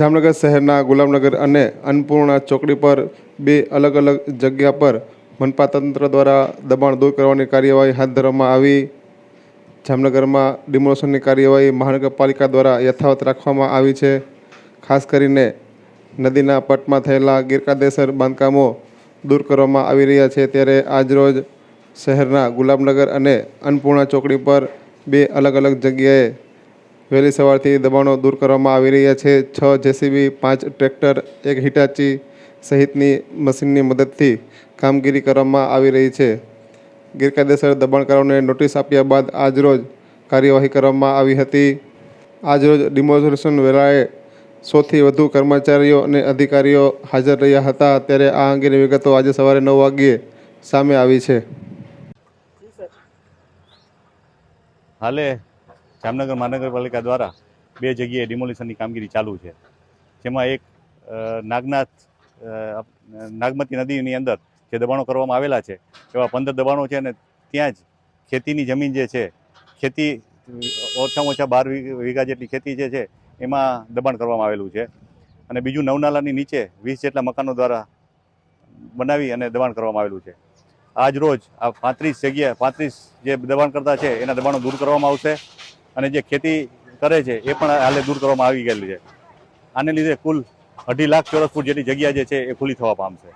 જામનગર શહેરના ગુલામનગર અને અન્નપૂર્ણા ચોકડી પર બે અલગ અલગ જગ્યા પર મનપા તંત્ર દ્વારા દબાણ દૂર કરવાની કાર્યવાહી હાથ ધરવામાં આવી. જામનગરમાં ડિમોલિશનની કાર્યવાહી મહાનગરપાલિકા દ્વારા યથાવત રાખવામાં આવી છે. ખાસ કરીને નદીના પટમાં થયેલા ગેરકાયદેસર બાંધકામો દૂર કરવામાં આવી રહ્યા છે. ત્યારે આજરોજ શહેરના ગુલામનગર અને અન્નપૂર્ણા ચોકડી પર બે અલગ અલગ જગ્યાએ વહેલી સવારથી દબાણો દૂર કરવામાં આવી રહ્યા છે. 6 જેસીબી, 5 ટ્રેક્ટર, 1 હિટાચી સહિતની મશીનની મદદથી કામગીરી કરવામાં આવી રહી છે. ગેરકાયદેસર દબાણકારોને નોટિસ આપ્યા બાદ આજરોજ કાર્યવાહી કરવામાં આવી હતી. આજરોજ ડિમોલિશન વેળાએ 100થી વધુ કર્મચારીઓ અને અધિકારીઓ હાજર રહ્યા હતા. ત્યારે આ અંગેની વિગતો આજે સવારે 9 વાગ્યે સામે આવી છે. હાલે જામનગર મહાનગરપાલિકા દ્વારા 2 જગ્યાએ ડિમોલિશનની કામગીરી ચાલુ છે. જેમાં એક નાગમતી નદીની અંદર જે દબાણો કરવામાં આવેલા છે એવા 15 દબાણો છે અને ત્યાં જ ખેતીની જમીન જે છે, ખેતી ઓછામાં ઓછા 12 વીઘા જેટલી ખેતી જે છે એમાં દબાણ કરવામાં આવેલું છે. અને બીજું નવનાલાની નીચે 20 જેટલા મકાનો દ્વારા બનાવી અને દબાણ કરવામાં આવેલું છે. આજ રોજ આ 35 જે દબાણ કરતા છે એના દબાણો દૂર કરવામાં આવશે અને જે ખેતી કરે છે એ પણ હાલે દૂર કરવામાં આવી ગયેલી છે. આને લીધે કુલ 2.5 લાખ ચોરસ ફૂટ જેટલી જગ્યા જે છે એ ખુલ્લી થવા પામશે.